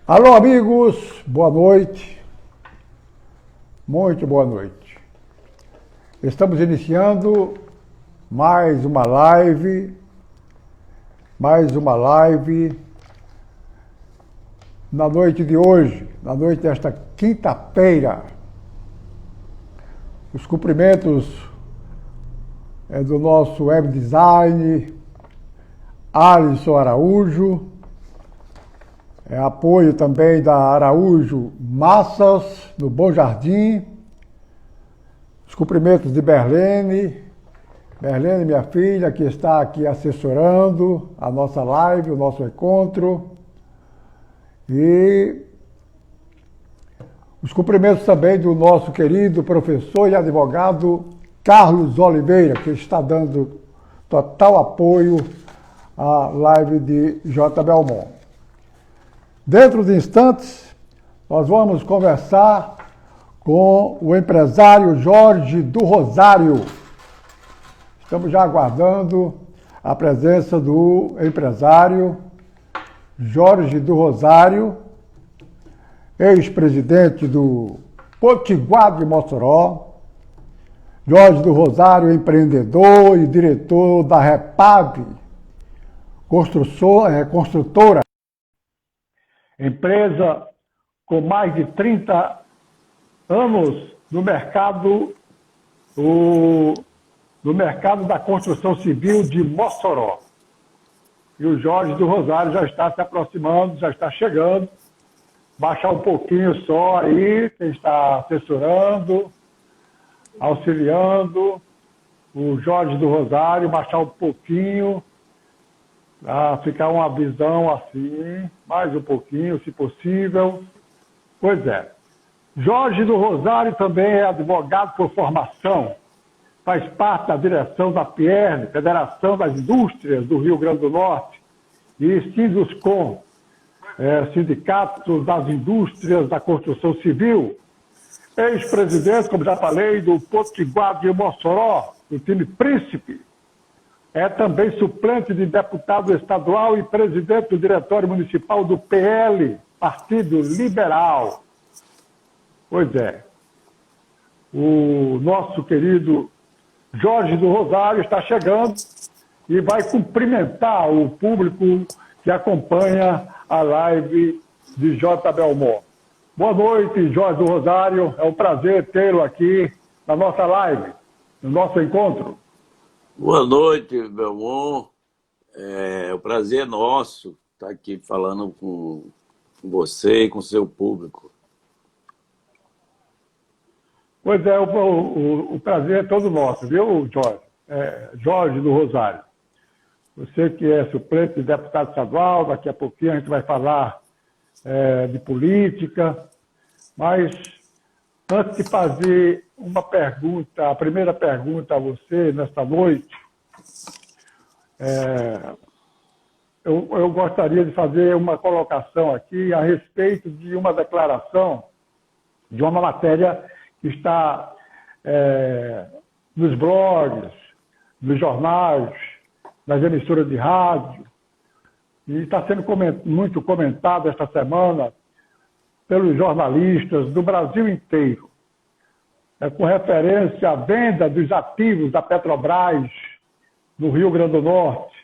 Alô, amigos, boa noite. Muito boa noite. Estamos iniciando mais uma live na noite de hoje, na noite desta quinta-feira. Os cumprimentos do nosso web design, Alisson Araújo, apoio também da Araújo Massas, no Bom Jardim. Os cumprimentos de Berlene, minha filha, que está aqui assessorando a nossa live, o nosso encontro. E os cumprimentos também do nosso querido professor e advogado Carlos Oliveira, que está dando total apoio à live de J. Belmont. Dentro de instantes, nós vamos conversar com o empresário Jorge do Rosário. Estamos já aguardando a presença do empresário Jorge do Rosário, ex-presidente do Potiguar de Mossoró. Jorge do Rosário, empreendedor e diretor da Repave, construtora, empresa com mais de 30 anos no mercado da construção civil de Mossoró. E o Jorge do Rosário já está se aproximando, já está chegando. Baixar um pouquinho só aí, quem está assessorando, auxiliando. O Jorge do Rosário, baixar um pouquinho, para ficar uma visão assim, mais um pouquinho, se possível. Pois é. Jorge do Rosário também é advogado por formação. Faz parte da direção da PIERN, Federação das Indústrias do Rio Grande do Norte, e Sinduscom, Sindicato das Indústrias da Construção Civil. Ex-presidente, como já falei, do Potiguar de Mossoró, do time Príncipe. É também suplente de deputado estadual e presidente do Diretório Municipal do PL, Partido Liberal. Pois é. O nosso querido Jorge do Rosário está chegando e vai cumprimentar o público que acompanha a live de J. Belmont. Boa noite, Jorge do Rosário. É um prazer tê-lo aqui na nossa live, no nosso encontro. Boa noite, Belmont. O prazer é nosso estar aqui falando com você e com o seu público. Pois é, o prazer é todo nosso, viu, Jorge? Jorge do Rosário. Você que é suplente de deputado estadual, daqui a pouquinho a gente vai falar de política, mas antes de fazer uma pergunta, a primeira pergunta a você nesta noite, eu gostaria de fazer uma colocação aqui a respeito de uma declaração, de uma matéria que está nos blogs, nos jornais, nas emissoras de rádio, e está sendo muito comentado esta semana pelos jornalistas do Brasil inteiro, com referência à venda dos ativos da Petrobras no Rio Grande do Norte.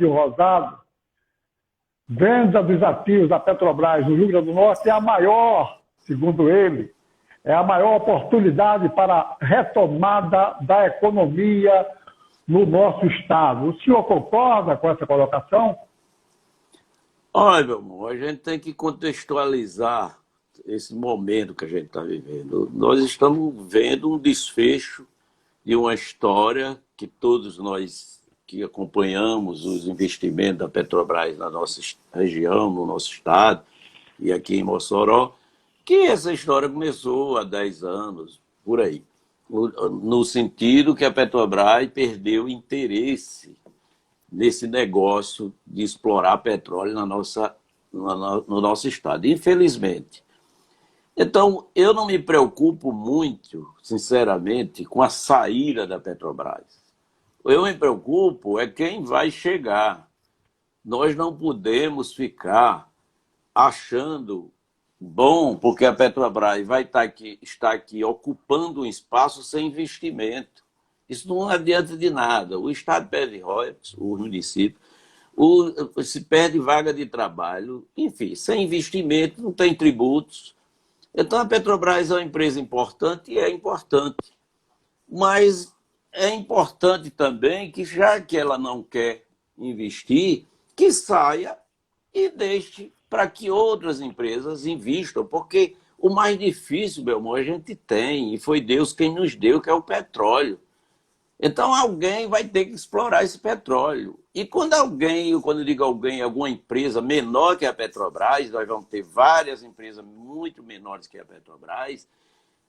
O Rosado, venda dos ativos da Petrobras no Rio Grande do Norte é a maior, segundo ele, é a maior oportunidade para a retomada da economia no nosso estado. O senhor concorda com essa colocação? Olha, meu amor, a gente tem que contextualizar esse momento que a gente está vivendo. Nós estamos vendo um desfecho de uma história que todos nós que acompanhamos os investimentos da Petrobras na nossa região, no nosso estado e aqui em Mossoró, que essa história começou há 10 anos, por aí, no sentido que a Petrobras perdeu interesse nesse negócio de explorar petróleo na nossa no nosso estado, infelizmente. Então, eu não me preocupo muito, sinceramente, com a saída da Petrobras. Eu me preocupo é quem vai chegar. Nós não podemos ficar achando bom, porque a Petrobras vai estar aqui ocupando um espaço sem investimento. Isso não adianta de nada. O Estado perde royalties, o município, se perde vaga de trabalho, enfim, sem investimento não tem tributos. Então a Petrobras é uma empresa importante e é importante. Mas é importante também que, já que ela não quer investir, que saia e deixe para que outras empresas investam, porque o mais difícil, meu amor, a gente tem, e foi Deus quem nos deu, que é o petróleo. Então alguém vai ter que explorar esse petróleo. E quando eu digo alguém, alguma empresa menor que a Petrobras, nós vamos ter várias empresas muito menores que a Petrobras,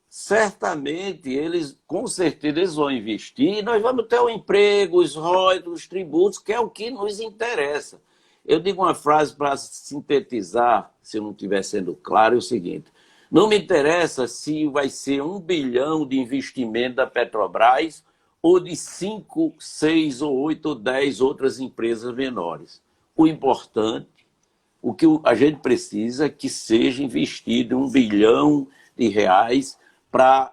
certamente eles, com certeza, eles vão investir e nós vamos ter o emprego, os royalties, os tributos, que é o que nos interessa. Eu digo uma frase para sintetizar, se eu não estiver sendo claro, é o seguinte: não me interessa se vai ser 1 bilhão de investimento da Petrobras ou de 5, 6 ou 8 ou 10 outras empresas menores. O importante, o que a gente precisa é que seja investido 1 bilhão de reais para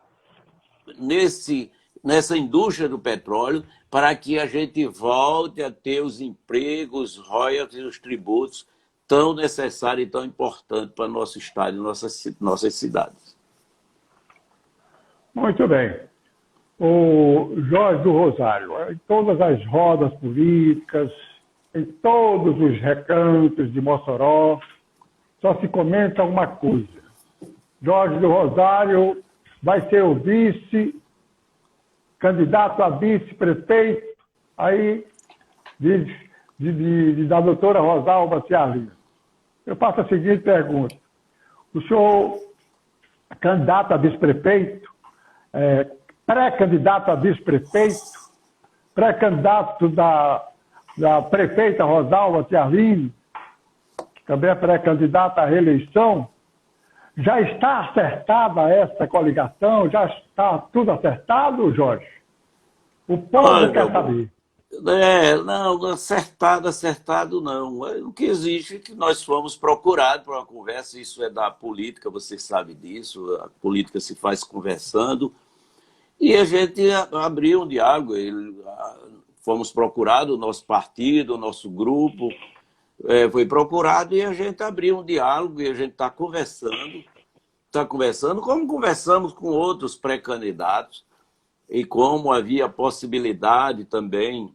nessa indústria do petróleo, para que a gente volte a ter os empregos, royalties, os tributos tão necessários e tão importantes para nosso estado e nossas cidades. Muito bem. O Jorge do Rosário, em todas as rodas políticas, em todos os recantos de Mossoró, só se comenta uma coisa: Jorge do Rosário vai ser o candidato a vice-prefeito aí da doutora Rosalba Ciarlini. Eu faço a seguinte pergunta: o senhor, candidato a vice-prefeito, pré-candidato a vice-prefeito, pré-candidato da prefeita Rosalba Ciarlini, que também é pré-candidata à reeleição, já está acertada essa coligação? Já está tudo acertado, Jorge? O povo quer saber. Não, acertado não. O que existe é que nós fomos procurados para uma conversa, isso é da política, você sabe disso, a política se faz conversando, e a gente abriu um diálogo, fomos procurados, o nosso partido, o nosso grupo, foi procurado e a gente abriu um diálogo e a gente está conversando, como conversamos com outros pré-candidatos e como havia possibilidade também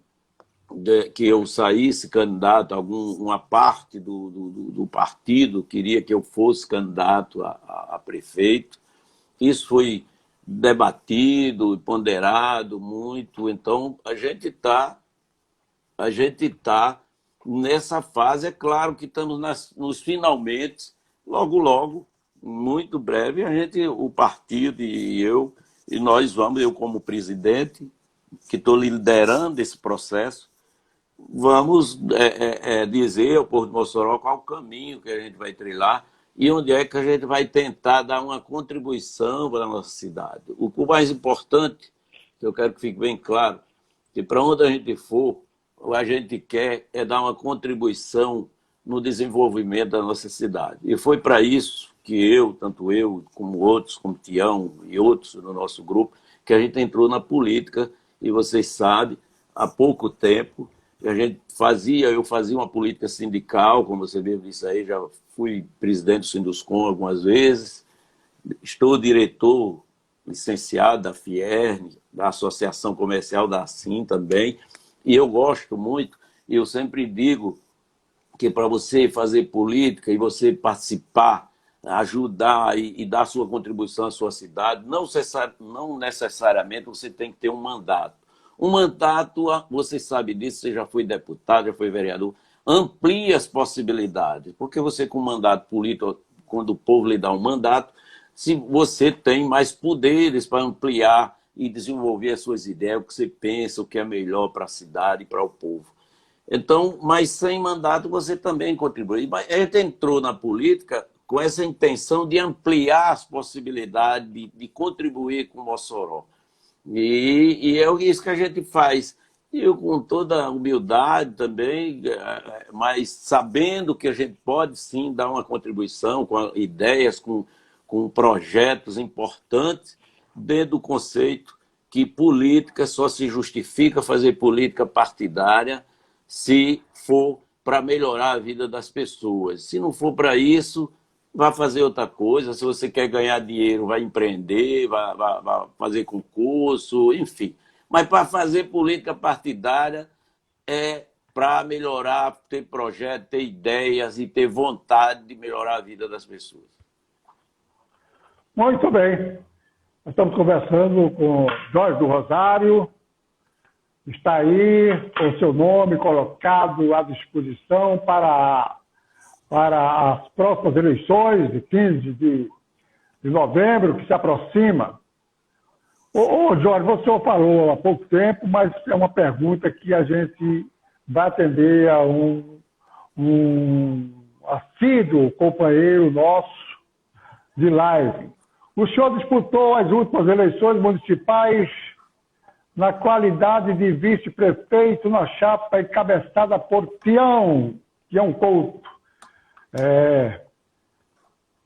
de que eu saísse candidato, uma parte do partido queria que eu fosse candidato a prefeito. Isso foi debatido, ponderado muito, então a gente tá nessa fase. É claro que estamos nos finalmente, logo, muito breve, o partido e nós eu como presidente, que estou liderando esse processo, vamos dizer ao povo de Mossoró qual o caminho que a gente vai trilhar e onde é que a gente vai tentar dar uma contribuição para a nossa cidade. O mais importante, que eu quero que fique bem claro, que para onde a gente for, o a gente quer dar uma contribuição no desenvolvimento da nossa cidade. E foi para isso que tanto eu, como outros, como Tião e outros no nosso grupo, que a gente entrou na política, e vocês sabem, há pouco tempo, eu fazia uma política sindical, como você mesmo disse aí, já fui presidente do Sinduscom algumas vezes, estou diretor licenciado da Fierne, da Associação Comercial da Assim também, e eu gosto muito, e eu sempre digo que para você fazer política e você participar, ajudar e dar sua contribuição à sua cidade, não necessariamente você tem que ter um mandato. Um mandato, você sabe disso, você já foi deputado, já foi vereador, amplia as possibilidades, porque você com mandato político, quando o povo lhe dá um mandato, se você tem mais poderes para ampliar e desenvolver as suas ideias, o que você pensa, o que é melhor para a cidade e para o povo. Então, mas sem mandato você também contribui. Mas a gente entrou na política com essa intenção de ampliar as possibilidades de contribuir com Mossoró. E é isso que a gente faz. E eu, com toda a humildade também, mas sabendo que a gente pode sim dar uma contribuição com ideias, com projetos importantes, dentro do conceito que política só se justifica fazer política partidária se for para melhorar a vida das pessoas. Se não for para isso, vai fazer outra coisa. Se você quer ganhar dinheiro, vai empreender, vai fazer concurso, enfim. Mas para fazer política partidária é para melhorar, ter projeto, ter ideias e ter vontade de melhorar a vida das pessoas. Muito bem. Nós estamos conversando com Jorge do Rosário. Está aí com o seu nome colocado à disposição para as próximas eleições, de 15 de novembro, que se aproxima. Ô, Jorge, você falou há pouco tempo, mas é uma pergunta que a gente vai atender a um assíduo companheiro nosso de live. O senhor disputou as últimas eleições municipais na qualidade de vice-prefeito na chapa encabeçada por Tião Couto.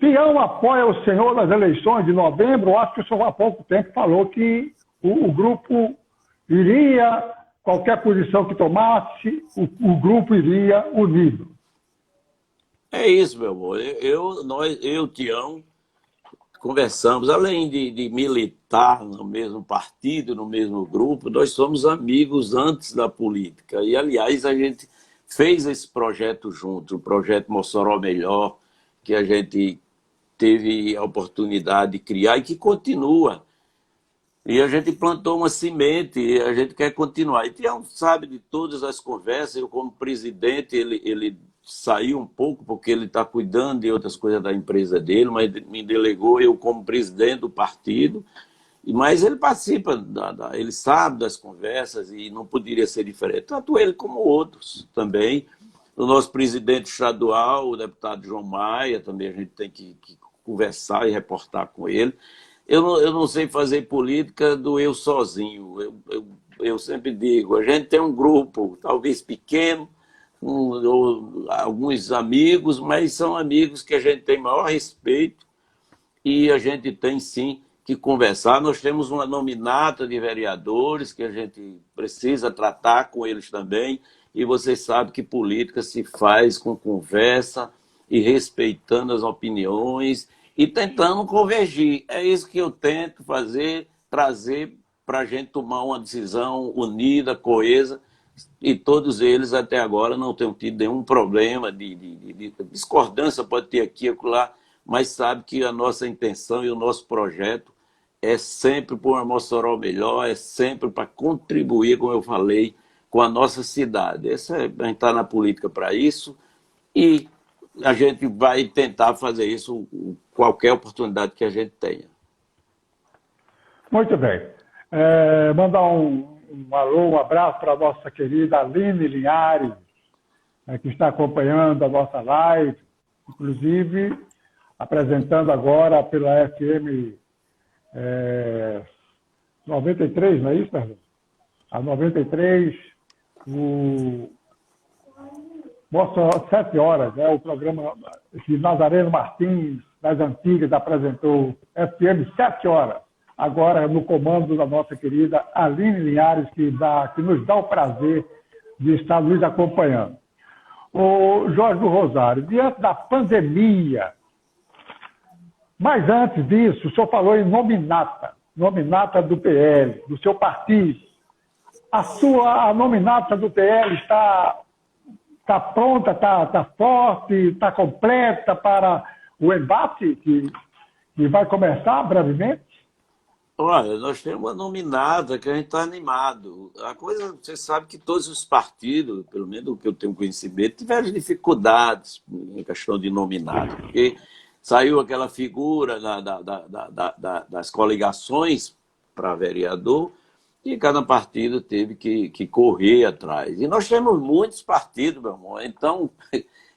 Tião apoia o senhor nas eleições de novembro. Acho que o senhor há pouco tempo falou que o grupo iria, qualquer posição que tomasse, o grupo iria unido. É isso, meu amor. Tião, conversamos, além de militar no mesmo partido, no mesmo grupo, nós somos amigos antes da política. E, aliás, a gente fez esse projeto junto, o projeto Mossoró Melhor, que a gente teve a oportunidade de criar e que continua. E a gente plantou uma semente e a gente quer continuar. E Tião sabe de todas as conversas. Eu, como presidente, ele saiu um pouco porque ele está cuidando de outras coisas da empresa dele, mas me delegou eu como presidente do partido. Mas ele participa, ele sabe das conversas e não poderia ser diferente. Tanto ele como outros também. O nosso presidente estadual, o deputado João Maia, também a gente tem que conversar e reportar com ele. Eu não sei fazer política do eu sozinho. Eu sempre digo, a gente tem um grupo, talvez pequeno, alguns amigos, mas são amigos que a gente tem maior respeito e a gente tem sim que conversar. Nós temos uma nominata de vereadores que a gente precisa tratar com eles também, e você sabe que política se faz com conversa e respeitando as opiniões e tentando convergir. É isso que eu tento fazer, trazer para a gente tomar uma decisão unida, coesa, e todos eles até agora não têm tido nenhum problema de discordância, pode ter aqui e acolá, mas sabe que a nossa intenção e o nosso projeto é sempre por uma Mossoró melhor, é sempre para contribuir, como eu falei, com a nossa cidade. A gente está na política para isso e a gente vai tentar fazer isso qualquer oportunidade que a gente tenha. Muito bem. Mandar um alô, um abraço para a nossa querida Aline Linhares, que está acompanhando a nossa live, inclusive apresentando agora pela FM 93, não é isso, Fernando? A 93, Mostra 7 horas, né? O programa que Nazareno Martins, das antigas, apresentou, FM 7 horas. Agora no comando da nossa querida Aline Linhares, que nos dá o prazer de estar nos acompanhando. O Jorge do Rosário, diante da pandemia, mas antes disso, o senhor falou em nominata do PL, do seu partido. A nominata do PL está pronta, está forte, está completa para o embate que vai começar brevemente? Olha, nós temos uma nominata que a gente está animado. A coisa, você sabe que todos os partidos, pelo menos o que eu tenho conhecimento, tiveram dificuldades em questão de nominado, porque saiu aquela figura das coligações para vereador e cada partido teve que correr atrás. E nós temos muitos partidos, meu irmão. Então,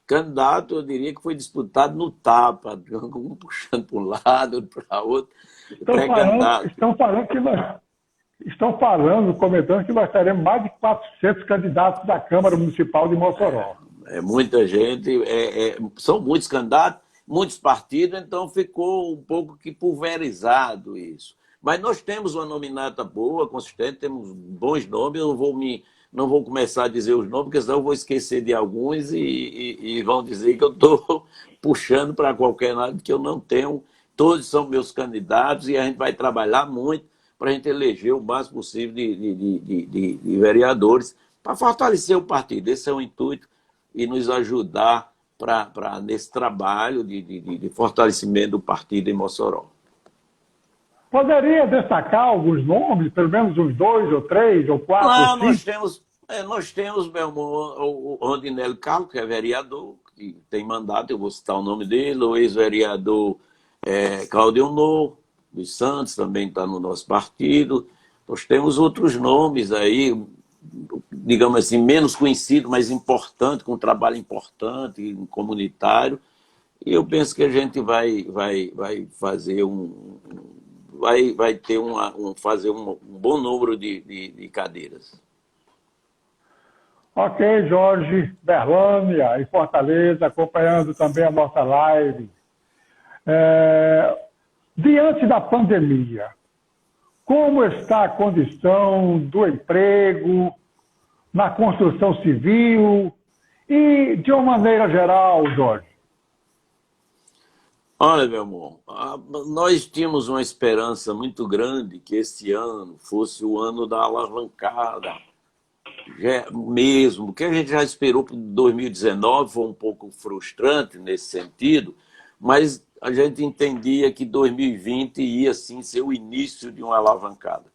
candidato, eu diria que foi disputado no tapa, um puxando para um lado, outro para outro, pré-candidato. Estão falando, comentando que nós teremos mais de 400 candidatos da Câmara Municipal de Mossoró. É muita gente, são muitos candidatos, muitos partidos, então ficou um pouco que pulverizado isso. Mas nós temos uma nominata boa, consistente, temos bons nomes, eu não vou começar a dizer os nomes, porque senão eu vou esquecer de alguns e vão dizer que eu estou puxando para qualquer lado, que eu não tenho. Todos são meus candidatos e a gente vai trabalhar muito para a gente eleger o máximo possível de vereadores para fortalecer o partido. Esse é o intuito e nos ajudar nesse trabalho de fortalecimento do partido em Mossoró. Poderia destacar alguns nomes, pelo menos uns 2 ou 3 ou 4 Não, ou 5? nós temos meu irmão, o Rondinelli Carlos, que é vereador, que tem mandato, eu vou citar o nome dele, o ex-vereador Claudio dos Santos, também está no nosso partido. Nós temos outros nomes aí, digamos assim, menos conhecidos, mas importantes, com um trabalho importante, comunitário. E eu penso que a gente vai fazer fazer um bom número de cadeiras. Ok, Jorge, Berlânia e Fortaleza, acompanhando também a nossa live. Diante da pandemia, como está a condição do emprego, na construção civil e, de uma maneira geral, Jorge? Olha, meu irmão, nós tínhamos uma esperança muito grande que esse ano fosse o ano da alavancada, mesmo, que a gente já esperou para 2019, foi um pouco frustrante nesse sentido, mas a gente entendia que 2020 ia sim ser o início de uma alavancada.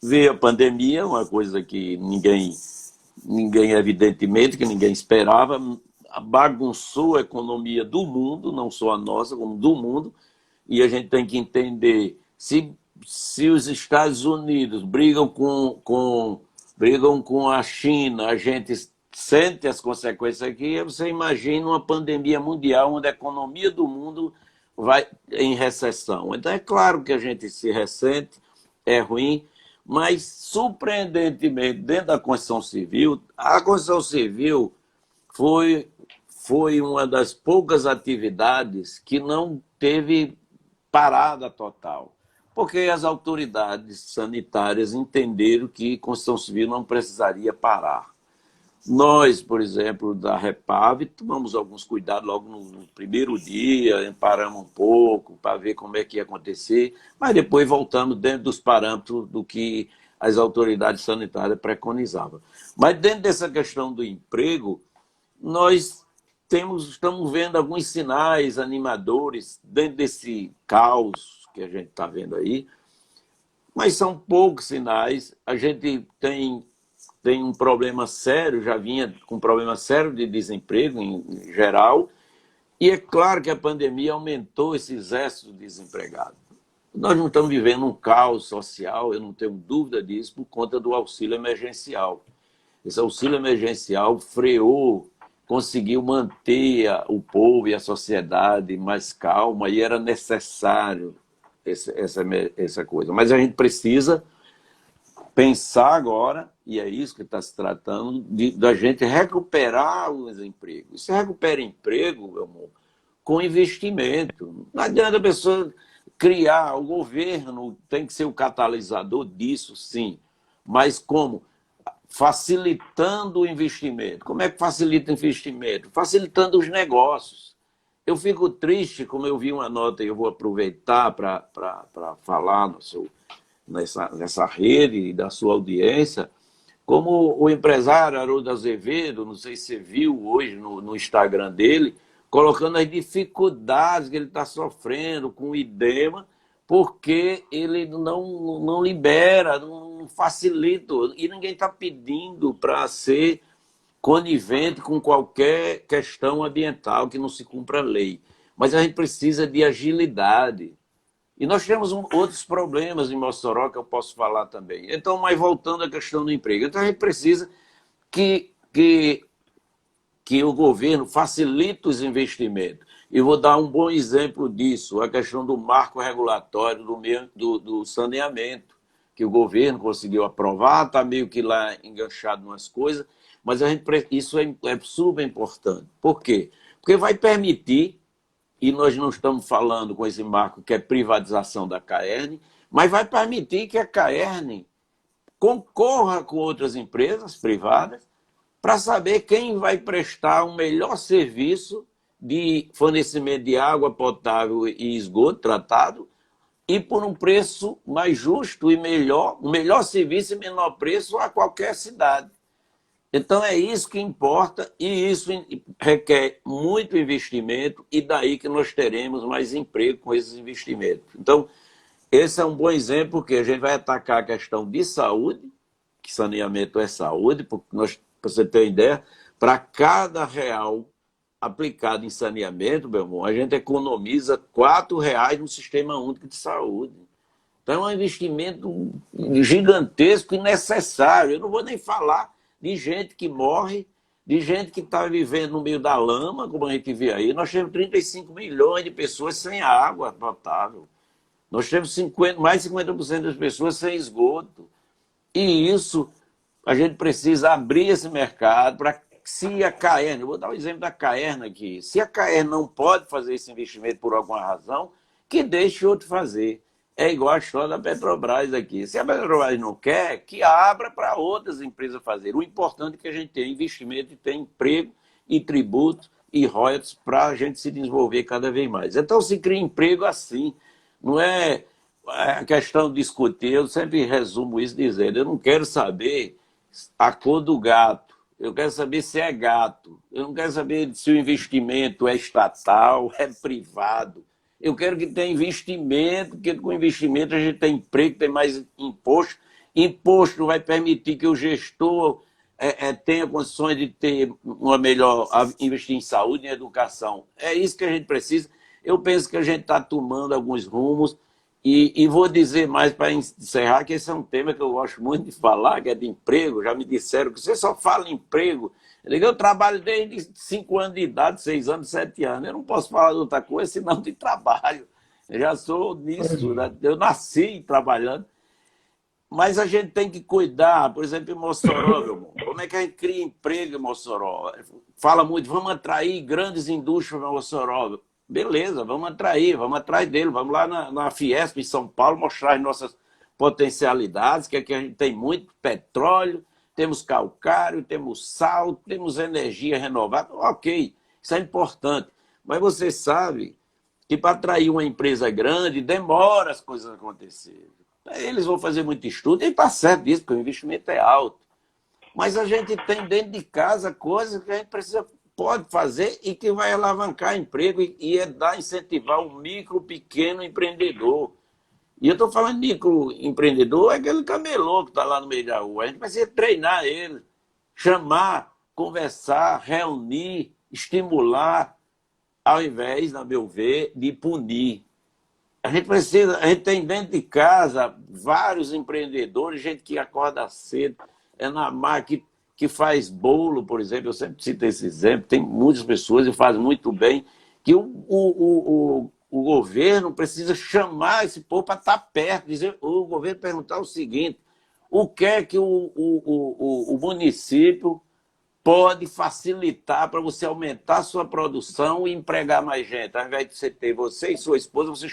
Veio a pandemia, uma coisa que ninguém evidentemente, que ninguém esperava, bagunçou a economia do mundo, não só a nossa, como do mundo, e a gente tem que entender se os Estados Unidos brigam com a China, a gente sente as consequências aqui, você imagina uma pandemia mundial onde a economia do mundo vai em recessão. Então é claro que a gente se ressente, é ruim, mas surpreendentemente, dentro da Constituição Civil, a Constituição Civil foi uma das poucas atividades que não teve parada total, porque as autoridades sanitárias entenderam que a Constituição Civil não precisaria parar. Nós, por exemplo, da Repave, tomamos alguns cuidados logo no primeiro dia, paramos um pouco para ver como é que ia acontecer, mas depois voltamos dentro dos parâmetros do que as autoridades sanitárias preconizavam. Mas dentro dessa questão do emprego, nós estamos vendo alguns sinais animadores dentro desse caos que a gente está vendo aí, mas são poucos sinais. A gente tem um problema sério, já vinha com um problema sério de desemprego em geral, e é claro que a pandemia aumentou esse exército de desempregados. Nós não estamos vivendo um caos social, eu não tenho dúvida disso, por conta do auxílio emergencial. Esse auxílio emergencial freou, conseguiu manter o povo e a sociedade mais calma, e era necessário essa coisa. Mas a gente precisa pensar agora, e é isso que está se tratando, da gente recuperar os empregos. Você recupera emprego, meu amor, com investimento. Não adianta a pessoa criar, o governo tem que ser o catalisador disso, sim. Mas como? Facilitando o investimento. Como é que facilita o investimento? Facilitando os negócios. Eu fico triste, como eu vi uma nota, e eu vou aproveitar para falar nessa rede da sua audiência, como o empresário Haroldo Azevedo, não sei se você viu hoje no Instagram dele, colocando as dificuldades que ele está sofrendo com o IDEMA, porque ele não libera, não facilita, e ninguém está pedindo para ser conivente com qualquer questão ambiental que não se cumpra a lei. Mas a gente precisa de agilidade. E nós temos outros problemas em Mossoró que eu posso falar também. Então, mas voltando à questão do emprego. Então, a gente precisa que, que, que o governo facilite os investimentos. E vou dar um bom exemplo disso, a questão do marco regulatório do saneamento, que o governo conseguiu aprovar, está meio que lá enganchado em umas coisas, mas isso é super importante. Por quê? Porque vai permitir, e nós não estamos falando com esse marco que é privatização da Caerne, mas vai permitir que a Caerne concorra com outras empresas privadas para saber quem vai prestar um melhor serviço de fornecimento de água potável e esgoto tratado e por um preço mais justo e melhor, um melhor serviço e menor preço a qualquer cidade. Então é isso que importa e isso requer muito investimento e daí que nós teremos mais emprego com esses investimentos. Então, esse é um bom exemplo porque a gente vai atacar a questão de saúde, que saneamento é saúde, porque nós, para você ter uma ideia, para cada real aplicado em saneamento, meu irmão, a gente economiza R$ 4 no Sistema Único de Saúde. Então é um investimento gigantesco e necessário. Eu não vou nem falar de gente que morre, de gente que está vivendo no meio da lama, como a gente vê aí. Nós temos 35 milhões de pessoas sem água potável. Nós temos mais de 50% das pessoas sem esgoto. E isso, a gente precisa abrir esse mercado para se a Caerne, eu vou dar um exemplo da Caerne aqui, se a Caerne não pode fazer esse investimento por alguma razão, que deixe outro fazer. É igual a história da Petrobras aqui. Se a Petrobras não quer, que abra para outras empresas fazerem. O importante é que a gente tenha investimento e tenha emprego e tributos e royalties para a gente se desenvolver cada vez mais. Então se cria emprego assim. Não é a questão de discutir, eu sempre resumo isso dizendo, eu não quero saber a cor do gato, eu quero saber se é gato, eu não quero saber se o investimento é estatal, é privado. Eu quero que tenha investimento, porque com investimento a gente tem emprego, tem mais imposto. Imposto vai permitir que o gestor tenha condições de ter uma melhor, investir em saúde e em educação. É isso que a gente precisa. Eu penso que a gente está tomando alguns rumos e vou dizer mais para encerrar que esse é um tema que eu gosto muito de falar, que é de emprego. Já me disseram que você só fala em emprego. Eu trabalho desde 5 anos de idade, 6 anos, 7 anos. Eu não posso falar de outra coisa senão de trabalho. Eu já sou nisso, né? Eu nasci trabalhando. Mas a gente tem que cuidar, por exemplo, em Mossoró, meu irmão. Como é que a gente cria emprego em Mossoró? Fala muito, vamos atrair grandes indústrias para Mossoró. Beleza, vamos atrás dele, vamos lá na Fiesp em São Paulo mostrar as nossas potencialidades, que aqui a gente tem muito petróleo, temos calcário, temos sal, temos energia renovável. Ok, isso é importante. Mas você sabe que para atrair uma empresa grande demora as coisas acontecerem. Eles vão fazer muito estudo, e está certo disso, porque o investimento é alto. Mas a gente tem dentro de casa coisas que a gente pode fazer e que vai alavancar emprego e incentivar o micro, pequeno empreendedor. E eu estou falando de microempreendedor, é aquele camelô que está lá no meio da rua. A gente precisa treinar ele, chamar, conversar, reunir, estimular, ao invés, a meu ver, de punir. A gente tem dentro de casa vários empreendedores, gente que acorda cedo, é na máquina que faz bolo, por exemplo, eu sempre cito esse exemplo, tem muitas pessoas e faz muito bem, que o governo precisa chamar esse povo para estar perto, dizer, o governo perguntar o seguinte, o que é que o município pode facilitar para você aumentar a sua produção e empregar mais gente. Ao invés de você ter você e sua esposa, você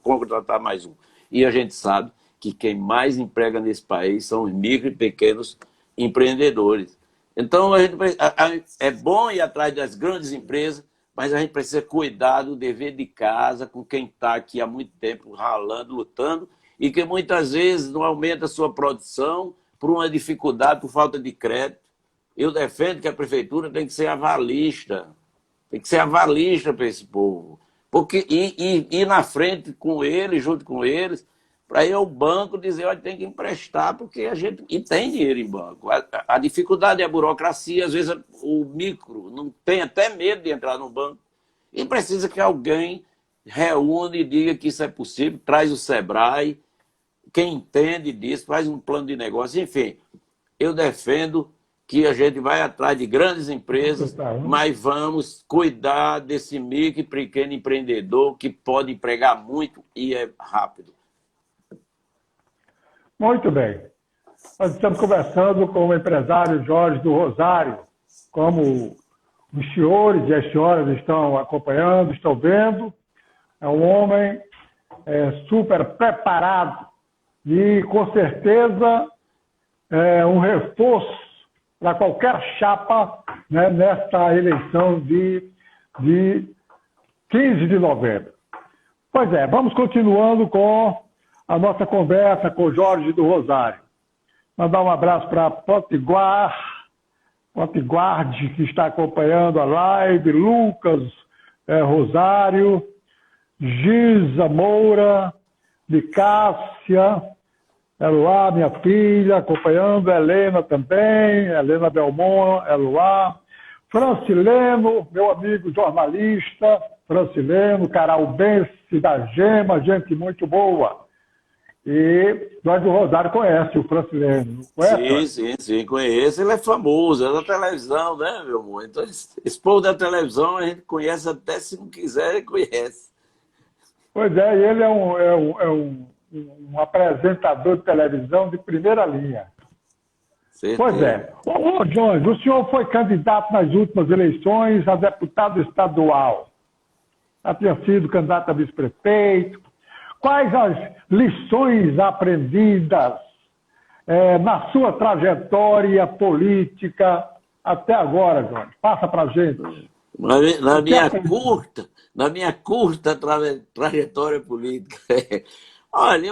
contratar mais um. E a gente sabe que quem mais emprega nesse país são os micro e pequenos empreendedores. Então, é bom ir atrás das grandes empresas, mas a gente precisa cuidar do dever de casa com quem está aqui há muito tempo ralando, lutando, e que muitas vezes não aumenta a sua produção por uma dificuldade, por falta de crédito. Eu defendo que a prefeitura tem que ser avalista, para esse povo. Porque ir na frente com eles, junto com eles, para ir ao banco dizer, olha, tem que emprestar, porque a gente... E tem dinheiro em banco. A dificuldade é a burocracia, às vezes o micro não tem até medo de entrar no banco. E precisa que alguém reúne e diga que isso é possível, traz o Sebrae, quem entende disso, faz um plano de negócio, enfim. Eu defendo que a gente vai atrás de grandes empresas, mas vamos cuidar desse micro e pequeno empreendedor que pode empregar muito e é rápido. Muito bem. Nós estamos conversando com o empresário Jorge do Rosário. Como os senhores e as senhoras estão acompanhando, estão vendo, é um homem super preparado e, com certeza, é um reforço para qualquer chapa, né, nesta eleição de 15 de novembro. Pois é, vamos continuando com a nossa conversa com o Jorge do Rosário. Mandar um abraço para Potiguar, que está acompanhando a live, Lucas Rosário, Giza Moura, de Cássia, Eloá, minha filha, acompanhando, Helena também, Helena Belmont, Eloá, Francileno, meu amigo jornalista, Francileno, caraubense da Gema, gente muito boa. E Jorge do Rosário conhece o Francileno, conhece? Sim, conheço. Ele é famoso, é da televisão, né, meu amor? Então, esse povo da televisão a gente conhece até se não quiser, ele conhece. Pois é, e ele é um apresentador de televisão de primeira linha. Certeza. Pois é. Ô, Jorge, o senhor foi candidato nas últimas eleições a deputado estadual. Já tinha sido candidato a vice-prefeito. Quais as lições aprendidas na sua trajetória política até agora, Jorge? Passa para a gente. Na minha curta trajetória política. Olha,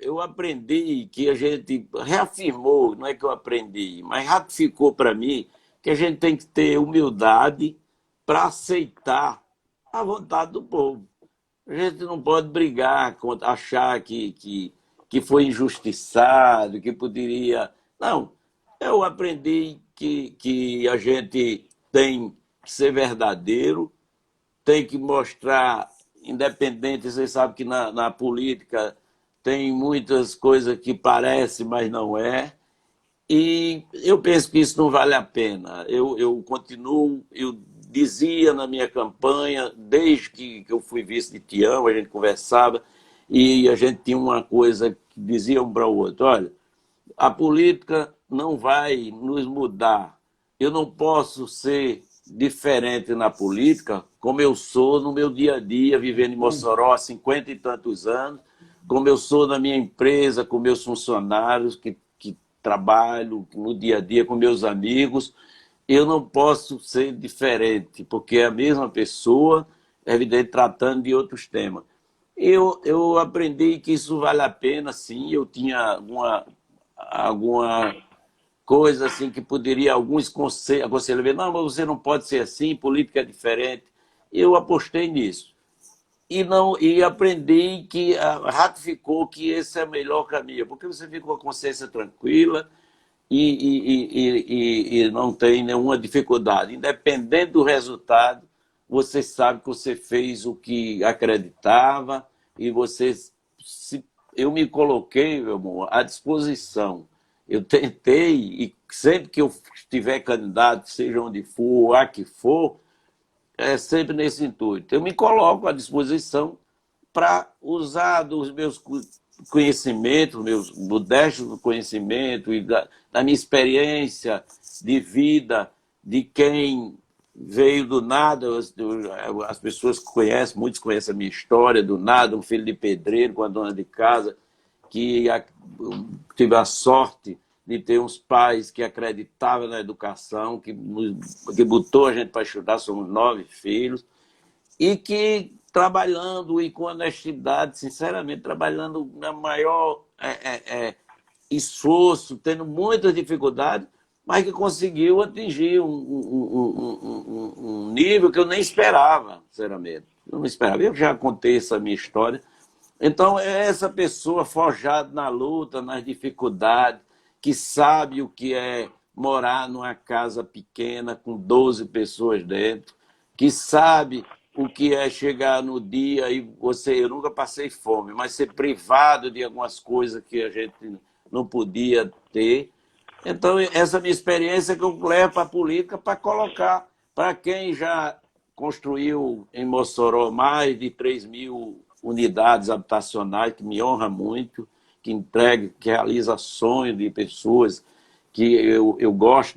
eu aprendi que a gente reafirmou, não é que eu aprendi, mas ratificou para mim que a gente tem que ter humildade para aceitar a vontade do povo. A gente não pode brigar, achar que foi injustiçado, que poderia... Não, eu aprendi que a gente tem que ser verdadeiro, tem que mostrar independente. Você sabe que na política tem muitas coisas que parecem, mas não é. E eu penso que isso não vale a pena. Eu continuo, eu dizia na minha campanha, desde que eu fui vice de Tião, a gente conversava, e a gente tinha uma coisa que dizia um para o outro: olha, a política não vai nos mudar. Eu não posso ser diferente na política como eu sou no meu dia a dia, vivendo em Mossoró há 50 e tantos anos, como eu sou na minha empresa, com meus funcionários que trabalho no dia a dia, com meus amigos. Eu não posso ser diferente, porque é a mesma pessoa, evidente, tratando de outros temas. Eu aprendi que isso vale a pena, sim. Eu tinha alguma coisa assim que poderia, alguns conselhos, não, mas você não pode ser assim, política é diferente. Eu apostei nisso. E aprendi que ratificou que esse é o melhor caminho, porque você fica com a consciência tranquila e não tem nenhuma dificuldade. Independente do resultado, você sabe que você fez o que acreditava e eu me coloquei, meu amor, à disposição. Eu tentei, e sempre que eu estiver candidato, seja onde for, a que for, é sempre nesse intuito. Eu me coloco à disposição para usar dos meus conhecimentos, meus modestos conhecimentos e da minha experiência de vida, de quem veio do nada. As pessoas que conhecem, muitos conhecem a minha história, do nada, um filho de pedreiro com a dona de casa, que tive a sorte de ter uns pais que acreditavam na educação, que botou a gente para estudar, somos 9 filhos, e que trabalhando e com honestidade, sinceramente, trabalhando na maior esforço, tendo muitas dificuldades, mas que conseguiu atingir um nível que eu nem esperava, sinceramente. Não esperava. Eu já contei essa minha história. Então, é essa pessoa forjada na luta, nas dificuldades, que sabe o que é morar numa casa pequena com 12 pessoas dentro, que sabe o que é chegar no dia e eu nunca passei fome, mas ser privado de algumas coisas que a gente não podia ter. Então, essa minha experiência que eu levo para a política para colocar para quem já construiu em Mossoró mais de 3.000 unidades habitacionais, que me honra muito, que entrega, que realiza sonho de pessoas, que eu gosto,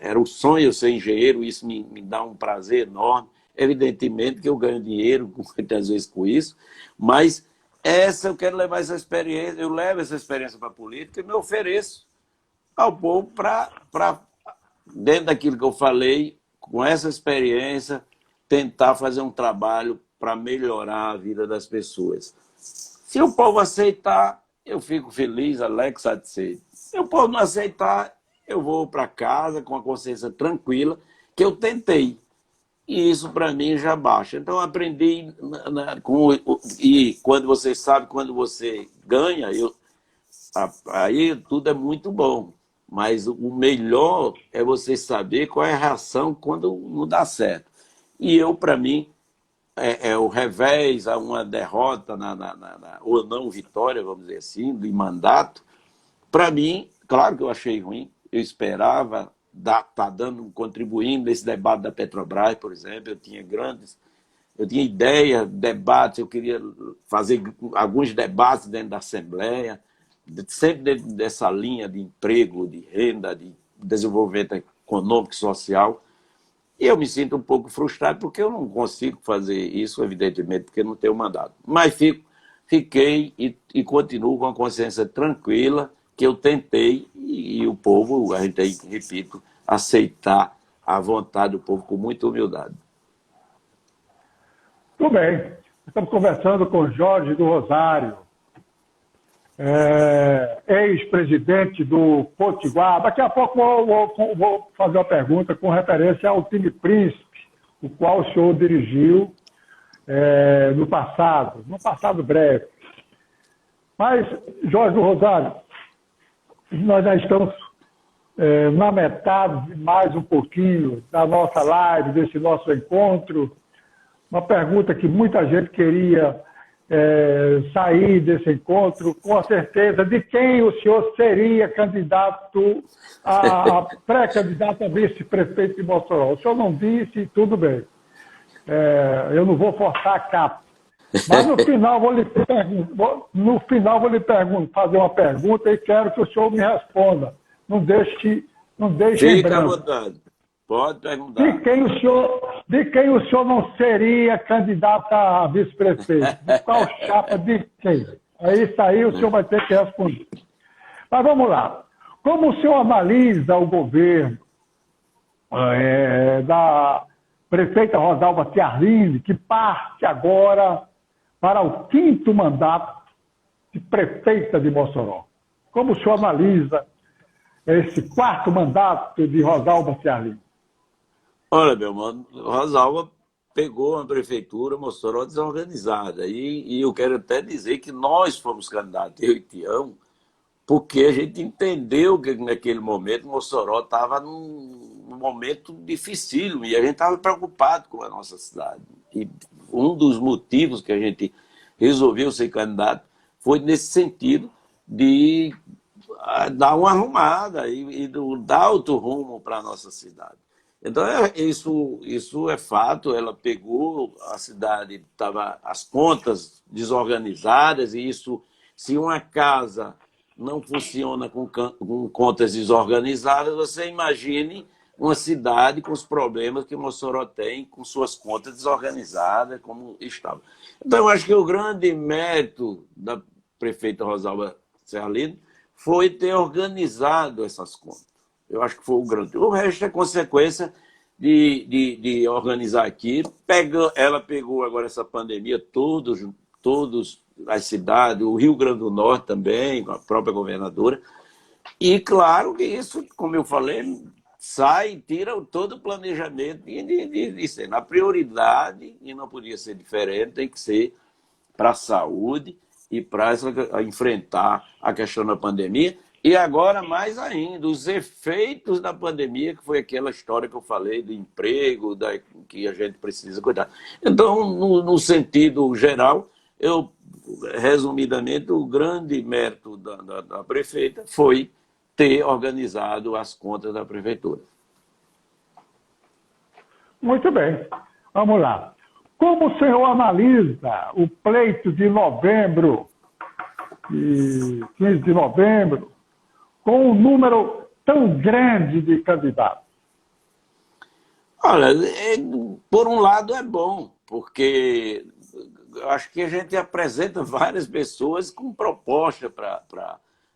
era o sonho eu ser engenheiro, isso me dá um prazer enorme. Evidentemente que eu ganho dinheiro muitas vezes com isso, mas eu quero levar essa experiência, eu levo essa experiência para a política e me ofereço ao povo para, dentro daquilo que eu falei, com essa experiência, tentar fazer um trabalho para melhorar a vida das pessoas. Se o povo aceitar, eu fico feliz, alegre, satisfeito. Se o povo não aceitar, eu vou para casa com a consciência tranquila que eu tentei. E isso, para mim, já basta. Então, eu aprendi, e quando você sabe, quando você ganha, aí tudo é muito bom. Mas o melhor é você saber qual é a reação quando não dá certo. E eu, para mim, é o revés a uma derrota, ou não vitória, vamos dizer assim, de mandato. Para mim, claro que eu achei ruim, eu esperava estar contribuindo nesse debate da Petrobras, por exemplo, eu tinha ideia, debates, eu queria fazer alguns debates dentro da Assembleia, sempre dentro dessa linha de emprego, de renda, de desenvolvimento econômico e social. E eu me sinto um pouco frustrado porque eu não consigo fazer isso, evidentemente, porque não tenho mandato. Mas fiquei e continuo com a consciência tranquila que eu tentei e o povo, a gente tem que, repito, aceitar a vontade do povo com muita humildade. Tudo bem. Estamos conversando com Jorge do Rosário, ex-presidente do Potiguar. Daqui a pouco vou fazer uma pergunta com referência ao time Príncipe, o qual o senhor dirigiu no passado breve. Mas, Jorge do Rosário, nós já estamos na metade, mais um pouquinho, da nossa live, desse nosso encontro. Uma pergunta que muita gente queria sair desse encontro com a certeza de quem o senhor seria candidato a pré-candidato a vice-prefeito de Mossoró. O senhor não disse, tudo bem. Eu não vou forçar a capa. Mas no final vou lhe fazer uma pergunta e quero que o senhor me responda. Não deixe em branco. Fica à vontade. Pode perguntar. De quem o senhor não seria candidato a vice-prefeito? De qual chapa de quem? Isso aí o senhor vai ter que responder. Mas vamos lá. Como o senhor analisa o governo da prefeita Rosalba Ciarline, que parte agora para o 5º mandato de prefeita de Mossoró? Como o senhor analisa esse 4º mandato de Rosalba Ciarline? Olha, meu mano, Rosalba pegou uma prefeitura, Mossoró, desorganizada. E eu quero até dizer que nós fomos candidatos, eu e Tião, porque a gente entendeu que naquele momento Mossoró estava num momento dificílimo e a gente estava preocupado com a nossa cidade. E um dos motivos que a gente resolveu ser candidato foi nesse sentido de dar uma arrumada e dar outro rumo para a nossa cidade. Então, isso é fato, ela pegou a cidade, estava as contas desorganizadas, e isso, se uma casa não funciona com contas desorganizadas, você imagine uma cidade com os problemas que Mossoró tem, com suas contas desorganizadas, como estava. Então, eu acho que o grande mérito da prefeita Rosalba Ciarline foi ter organizado essas contas. Eu acho que foi o grande. O resto é consequência de organizar aqui. Ela pegou agora essa pandemia, todos as cidades, o Rio Grande do Norte também, com a própria governadora. E claro que isso, como eu falei, tira todo o planejamento de ser na prioridade, e não podia ser diferente, tem que ser para a saúde e para enfrentar a questão da pandemia, E agora, mais ainda, os efeitos da pandemia, que foi aquela história que eu falei do emprego, que a gente precisa cuidar. Então, no sentido geral, resumidamente, o grande mérito da prefeita foi ter organizado as contas da prefeitura. Muito bem. Vamos lá. Como o senhor analisa o pleito de novembro, e 15 de novembro, com um número tão grande de candidatos? Olha, por um lado é bom, porque acho que a gente apresenta várias pessoas com proposta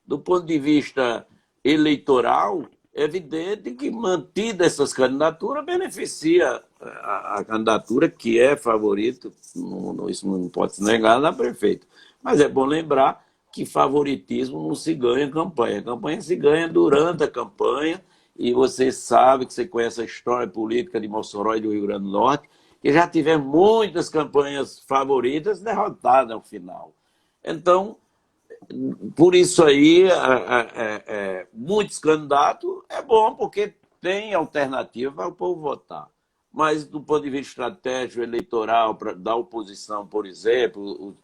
do ponto de vista eleitoral, é evidente que mantida essas candidaturas beneficia a candidatura que é favorita, isso não pode se negar, da prefeita. Mas é bom lembrar que favoritismo não se ganha em campanha. A campanha se ganha durante a campanha, e você sabe, que você conhece a história política de Mossoró e do Rio Grande do Norte, que já tivemos muitas campanhas favoritas derrotadas ao final. Então, por isso aí, muitos candidatos é bom, porque tem alternativa para o povo votar. Mas, do ponto de vista estratégico, eleitoral, da oposição, por exemplo,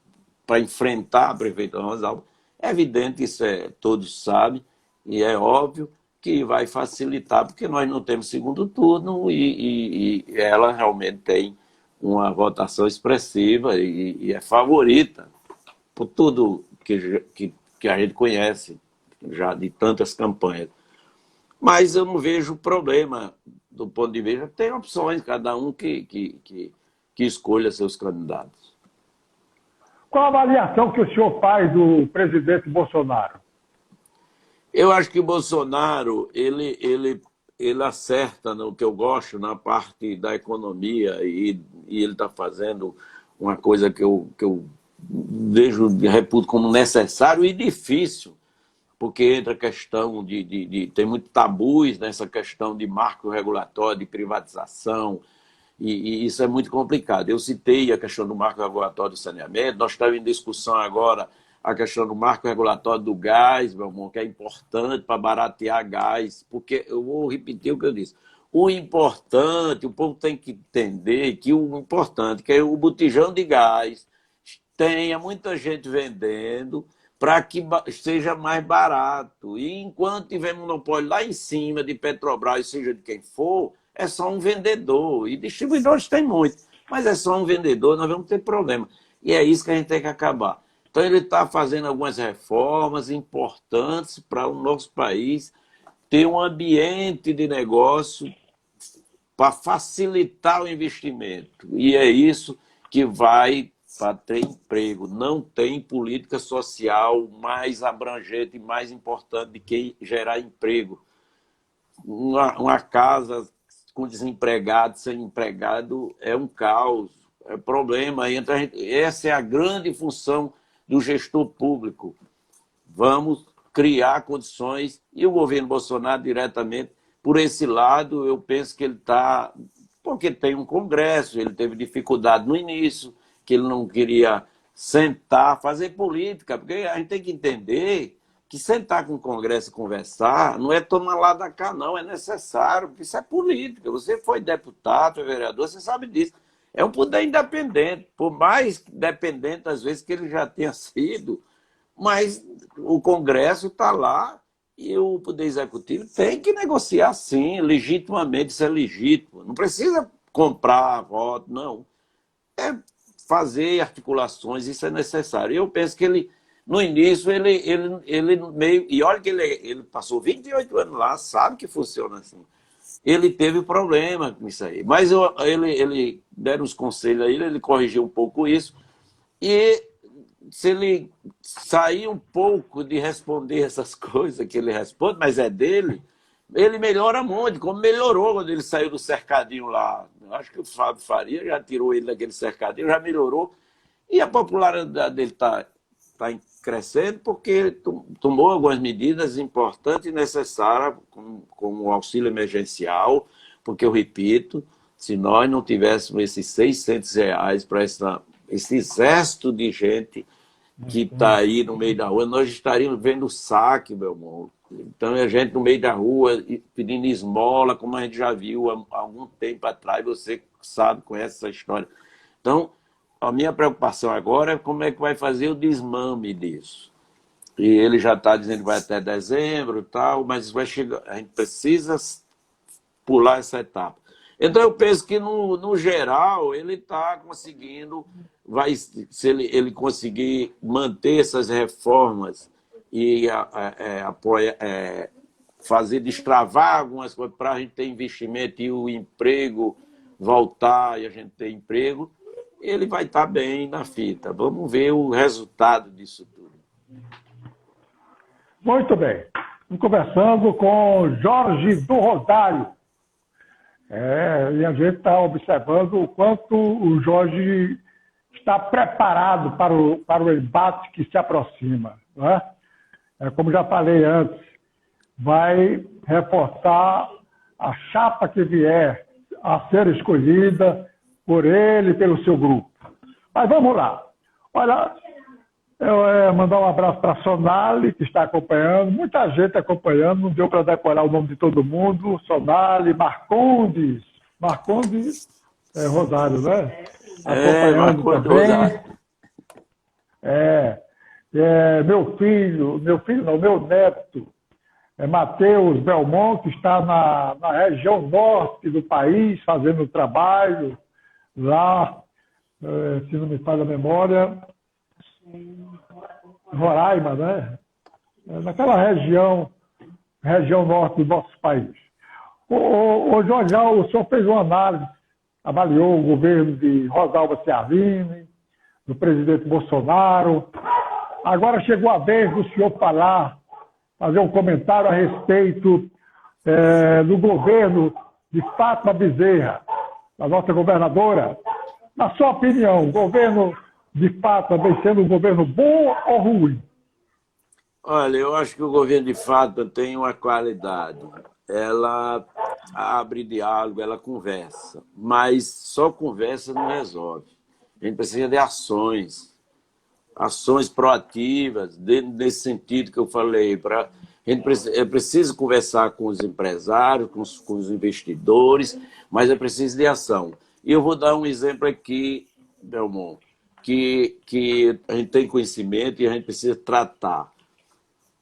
para enfrentar a prefeita Rosalba, é evidente, isso todos sabem, e é óbvio que vai facilitar, porque nós não temos segundo turno e ela realmente tem uma votação expressiva e é favorita por tudo que a gente conhece já de tantas campanhas. Mas eu não vejo problema do ponto de vista, tem opções, cada um que escolha seus candidatos. Qual a avaliação que o senhor faz do presidente Bolsonaro? Eu acho que o Bolsonaro, ele acerta no que eu gosto, na parte da economia, e ele está fazendo uma coisa que eu vejo, reputo como necessário e difícil, porque entra a questão tem muito tabus nessa questão de marco regulatório, de privatização, e isso é muito complicado. Eu citei a questão do marco regulatório do saneamento, nós estamos em discussão agora a questão do marco regulatório do gás, meu irmão, que é importante para baratear gás, porque eu vou repetir o que eu disse. O importante, o povo tem que entender que o importante, que é o botijão de gás, tenha muita gente vendendo para que seja mais barato. E enquanto tiver monopólio lá em cima de Petrobras, seja de quem for, é só um vendedor. E distribuidores tem muito, mas é só um vendedor, nós vamos ter problema. E é isso que a gente tem que acabar. Então, ele está fazendo algumas reformas importantes para o nosso país ter um ambiente de negócio para facilitar o investimento. E é isso que vai para ter emprego. Não tem política social mais abrangente e mais importante do que gerar emprego. Uma casa com desempregado, sem empregado, é um caos, é problema. Essa é a grande função do gestor público. Vamos criar condições, e o governo Bolsonaro diretamente, por esse lado, eu penso que ele está, porque tem um Congresso, ele teve dificuldade no início, que ele não queria sentar, fazer política, porque a gente tem que entender que sentar com o Congresso e conversar não é tomar lá da cá, não, é necessário, porque isso é política. Você foi deputado, foi vereador, você sabe disso. É um poder independente, por mais dependente, às vezes, que ele já tenha sido, mas o Congresso está lá e o Poder Executivo tem que negociar, sim, legitimamente, isso é legítimo. Não precisa comprar voto, não. É fazer articulações, isso é necessário. Eu penso que ele, no início, ele meio... E olha que ele passou 28 anos lá, sabe que funciona assim. Ele teve problema com isso aí. Mas ele deram os conselhos a ele corrigiu um pouco isso. E se ele sair um pouco de responder essas coisas que ele responde, mas é dele, ele melhora muito, como melhorou quando ele saiu do cercadinho lá. Eu acho que o Fábio Faria já tirou ele daquele cercadinho, já melhorou. E a popularidade dele está crescendo porque ele tomou algumas medidas importantes e necessárias, como o auxílio emergencial, porque, eu repito, se nós não tivéssemos esses R$ 600 para esse exército de gente que está aí no meio da rua, nós estaríamos vendo saque, meu irmão. Então, a gente no meio da rua pedindo esmola, como a gente já viu há algum tempo atrás, você sabe, conhece essa história. Então, a minha preocupação agora é como é que vai fazer o desmame disso. E ele já está dizendo que vai até dezembro e tal, mas vai chegar, a gente precisa pular essa etapa. Então, eu penso que, no geral, ele está conseguindo, se ele conseguir manter essas reformas e fazer destravar algumas coisas para a gente ter investimento e o emprego voltar e a gente ter emprego, ele vai estar bem na fita. Vamos ver o resultado disso tudo. Muito bem. Estamos conversando com Jorge do Rosário. E a gente está observando o quanto o Jorge está preparado para o embate que se aproxima. Não é? Como já falei antes, vai reforçar a chapa que vier a ser escolhida por ele e pelo seu grupo. Mas vamos lá. Olha, eu mandar um abraço para a Sonali, que está acompanhando, muita gente acompanhando, não deu para decorar o nome de todo mundo. Sonali, Marcondes Rosário, né? Acompanhando também. Meu neto, Matheus Belmont, que está na região norte do país, fazendo trabalho lá, se não me falha a memória, Roraima, né? Naquela região norte do nosso país. O Jorge, o senhor fez uma análise, avaliou o governo de Rosalba Ciavini, do presidente Bolsonaro. Agora chegou a vez do senhor fazer um comentário a respeito do governo de Fátima Bezerra, a nossa governadora. Na sua opinião, o governo de Fátima vem sendo um governo bom ou ruim? Olha, eu acho que o governo de Fátima tem uma qualidade. Ela abre diálogo, ela conversa, mas só conversa não resolve. A gente precisa de ações proativas, nesse sentido que eu falei. A gente precisa conversar com os empresários, com os investidores, mas é preciso de ação. E eu vou dar um exemplo aqui, Belmont, que a gente tem conhecimento e a gente precisa tratar.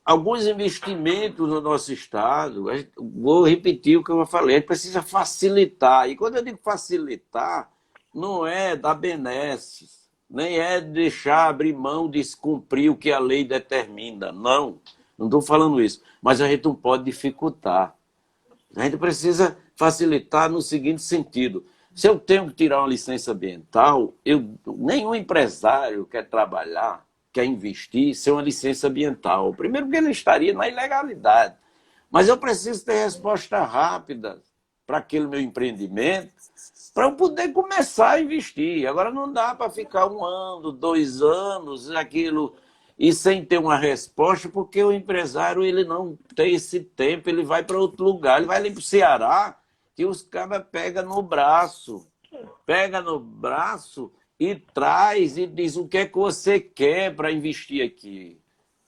Alguns investimentos no nosso Estado, vou repetir o que eu falei, a gente precisa facilitar. E quando eu digo facilitar, não é dar benesses, nem é deixar abrir mão de cumprir o que a lei determina. Não estou falando isso. Mas a gente não pode dificultar. A gente precisa facilitar no seguinte sentido. Se eu tenho que tirar uma licença ambiental, nenhum empresário quer trabalhar, quer investir sem uma licença ambiental. Primeiro porque ele estaria na ilegalidade. Mas eu preciso ter resposta rápida para aquele meu empreendimento, para eu poder começar a investir. Agora não dá para ficar 1 ano, 2 anos, aquilo, e sem ter uma resposta, porque o empresário ele não tem esse tempo, ele vai para outro lugar, ele vai ali para o Ceará, que os caras pegam no braço e traz e diz o que é que você quer para investir aqui.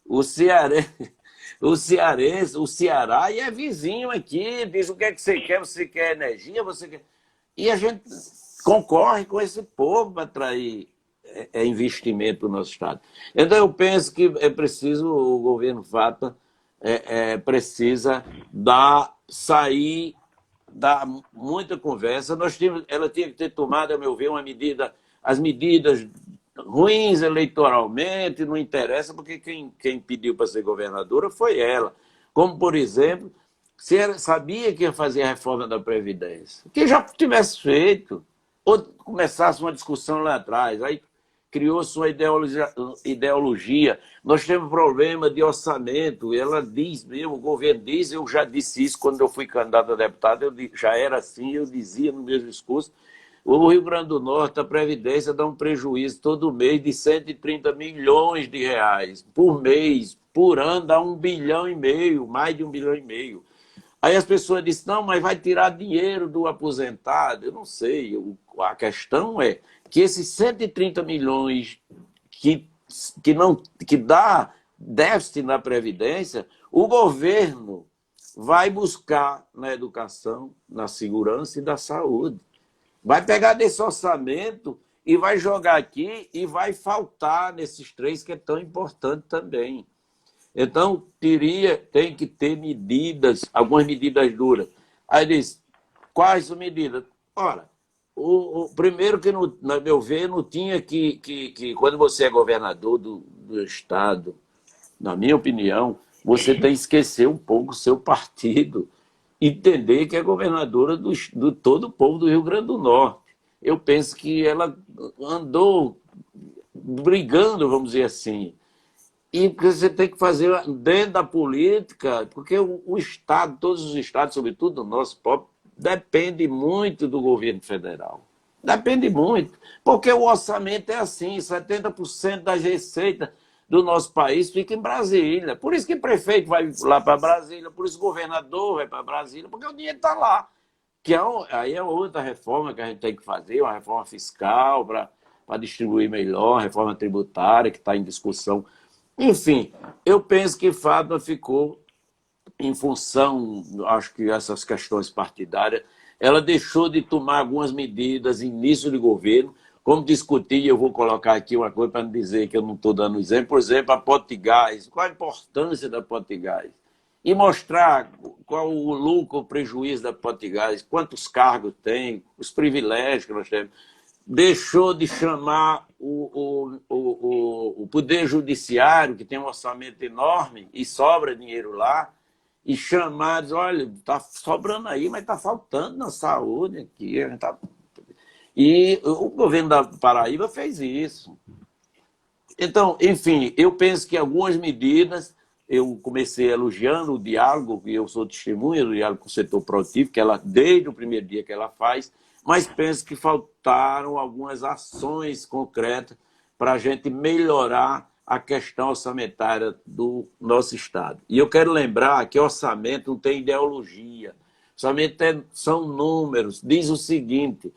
O Ceará e é vizinho aqui, diz o que é que você quer energia, você quer... E a gente concorre com esse povo para atrair investimento no nosso Estado. Então eu penso que é preciso, o governo Fátima precisa dar muita conversa. Ela tinha que ter tomado, a meu ver, as medidas ruins eleitoralmente, não interessa, porque quem pediu para ser governadora foi ela. Como, por exemplo, se ela sabia que ia fazer a reforma da Previdência, que já tivesse feito, ou começasse uma discussão lá atrás, aí criou-se uma ideologia. Nós temos problema de orçamento, ela diz mesmo, o governo diz, eu já disse isso quando eu fui candidato a deputado, já era assim, eu dizia no meu discurso, o Rio Grande do Norte, a Previdência dá um prejuízo todo mês de 130 milhões de reais por mês, por ano dá 1,5 bilhão, mais de 1,5 bilhão. Aí as pessoas dizem, não, mas vai tirar dinheiro do aposentado. Eu não sei, a questão é que esses 130 milhões que que dá déficit na Previdência, o governo vai buscar na educação, na segurança e da saúde. Vai pegar desse orçamento e vai jogar aqui e vai faltar nesses três que é tão importante também. Então, tem que ter medidas, algumas medidas duras. Aí diz, quais são medidas? Ora, primeiro que, no meu ver, não tinha que quando você é governador do Estado, na minha opinião, você tem que esquecer um pouco o seu partido, entender que é governadora do todo o povo do Rio Grande do Norte. Eu penso que ela andou brigando, vamos dizer assim, e você tem que fazer dentro da política, porque o Estado, todos os estados, sobretudo o nosso próprio, depende muito do governo federal. Depende muito, porque o orçamento é assim, 70% das receitas do nosso país fica em Brasília. Por isso que o prefeito vai lá para Brasília, por isso que o governador vai para Brasília, porque o dinheiro está lá. Aí é outra reforma que a gente tem que fazer, uma reforma fiscal para distribuir melhor, uma reforma tributária que está em discussão. Enfim, eu penso que Fátima ficou em função, acho que essas questões partidárias, ela deixou de tomar algumas medidas em início de governo, como discutir, eu vou colocar aqui uma coisa para não dizer que eu não estou dando exemplo, por exemplo, a Potigás, qual a importância da Potigás? E mostrar qual o lucro, o prejuízo da Potigás, quantos cargos tem, os privilégios que nós temos. Deixou de chamar o Poder Judiciário, que tem um orçamento enorme e sobra dinheiro lá, e chamar, diz, olha, está sobrando aí, mas está faltando na saúde aqui. E o governo da Paraíba fez isso. Então, enfim, eu penso que algumas medidas, eu comecei elogiando o diálogo, e eu sou testemunha do diálogo com o setor produtivo, que ela, desde o primeiro dia que ela faz, mas penso que faltaram algumas ações concretas para a gente melhorar a questão orçamentária do nosso Estado. E eu quero lembrar que orçamento não tem ideologia. Orçamento são números. Diz o seguinte,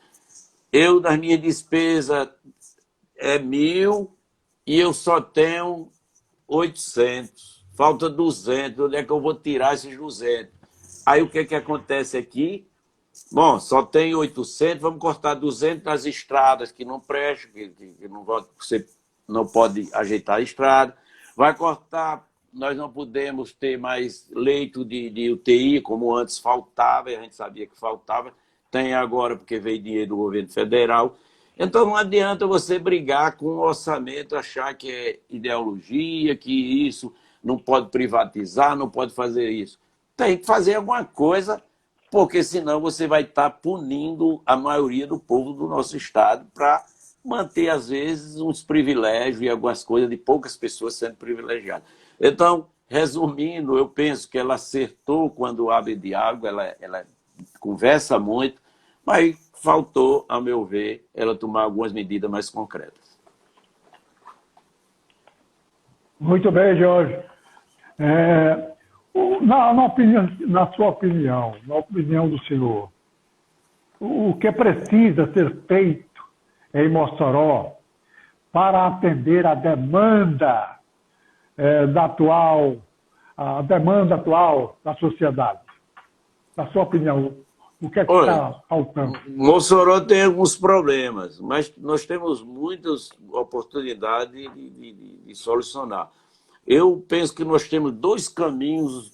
eu, das minhas despesas, é 1.000 e eu só tenho 800. Falta 200. Onde é que eu vou tirar esses 200? Aí o que acontece aqui? Bom, só tem 800, vamos cortar 200 das estradas que não prestam, que não você não pode ajeitar a estrada. Vai cortar, nós não podemos ter mais leito de UTI, como antes faltava, e a gente sabia que faltava. Tem agora, porque veio dinheiro do governo federal. Então não adianta você brigar com o orçamento, achar que é ideologia, que isso não pode privatizar, não pode fazer isso. Tem que fazer alguma coisa, porque senão você vai estar punindo a maioria do povo do nosso Estado para manter, às vezes, uns privilégios e algumas coisas de poucas pessoas sendo privilegiadas. Então, resumindo, eu penso que ela acertou quando abre diálogo, ela conversa muito, mas faltou, a meu ver, ela tomar algumas medidas mais concretas. Muito bem, Jorge. Na sua opinião, na opinião do senhor, o que precisa ser feito em Mossoró para atender a demanda atual da sociedade? Na sua opinião, o que está faltando? Mossoró tem alguns problemas, mas nós temos muitas oportunidades de solucionar. Eu penso que nós temos dois caminhos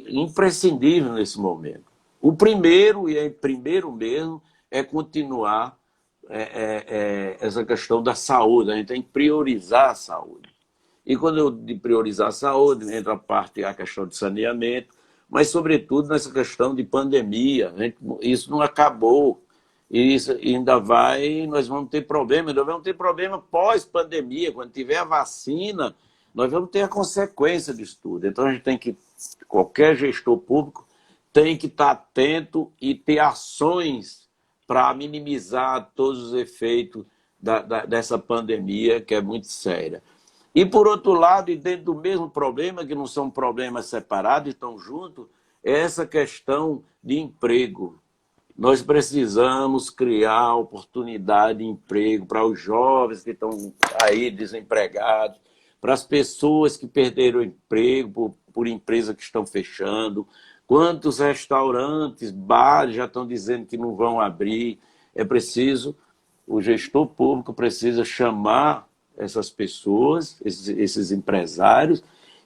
imprescindíveis nesse momento. O primeiro, e é primeiro mesmo, é continuar essa questão da saúde. A gente tem que priorizar a saúde. E quando eu digo priorizar a saúde, entra a questão de saneamento, mas, sobretudo, nessa questão de pandemia. Isso não acabou. E isso ainda nós vamos ter problema. Nós vamos ter problema pós-pandemia. Quando tiver a vacina, nós vamos ter a consequência disso tudo. Então, a gente tem que, qualquer gestor público tem que estar atento e ter ações para minimizar todos os efeitos dessa pandemia, que é muito séria. E, por outro lado, e dentro do mesmo problema, que não são problemas separados, estão juntos, é essa questão de emprego. Nós precisamos criar oportunidade de emprego para os jovens que estão aí desempregados, para as pessoas que perderam o emprego por empresas que estão fechando. Quantos restaurantes, bares já estão dizendo que não vão abrir? É preciso, o gestor público precisa chamar essas pessoas, esses empresários,